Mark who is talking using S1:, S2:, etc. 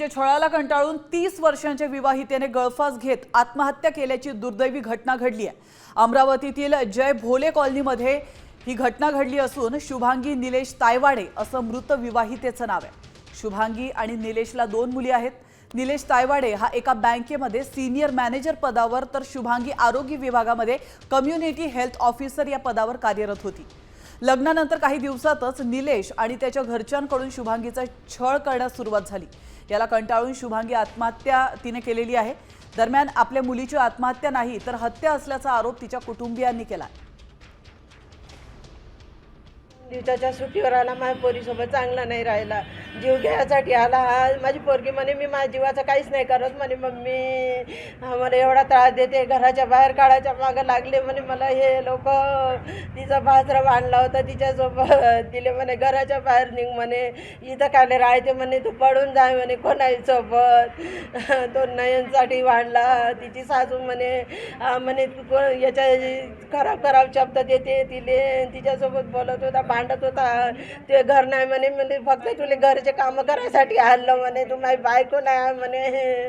S1: पतीच्या छळाला कंटाळून 30 वर्षांच्या विवाहितेने गळफास घेत आत्महत्या केल्याची दुर्दैवी घटना घडली आहे। अमरावतीतील जय भोले कॉलनीमध्ये ही घटना घडली असून शुभांगी निलेश तायवाडे असं मृत विवाहितेचं नाव आहे। शुभांगी आणि निलेशला 2 मुली आहेत। निलेश तायवाडे हा एका बँकेमध्ये सीनियर मॅनेजर पदावर तर शुभांगी आरोग्य विभागामध्ये कम्युनिटी हेल्थ ऑफिसर या पदावर कार्यरत होती। लग्नानंतर काही दिवसातच निलेश आणि त्याच्या घरच्यांकडून शुभांगीचा छळ करण्यास सुरुवात झाली। याला कंटाळून शुभांगी आत्महत्या तिने केलेली आहे। दरम्यान आपल्या मुलीची आत्महत्या नाही तर हत्या असल्याचा आरोप तिच्या कुटुंबियांनी केला।
S2: दिवसाच्या सुट्टीवर आला, माझ्या पोरीसोबत चांगला नाही राहिला, जीव घ्यायसाठी आला। हा माझी पोरगी म्हणे मी माझ्या जीवाचं काहीच नाही करत म्हणे, मम्मी मला एवढा त्रास देते, घराच्या बाहेर काढायच्या मागं लागले म्हणे मला हे लोक। तिचा भासरा बांधला होता तिच्यासोबत, तिले म्हणे घराच्या बाहेर निघ म्हणे, इथं काय राहायचे म्हणे, तू पडून जाय म्हणे कोणासोबत। तो नयनसाठी बांधला। तिची सासू म्हणे म्हणे तू याच्या खराब खराब शब्द देते तिले, तिच्यासोबत बोलत होता, भांडत होता। ते घर नाही म्हणे, म्हणजे फक्त तुला घरचे कामं करायसाठी आणलं म्हणे, तू माझी बायको नाही म्हणे।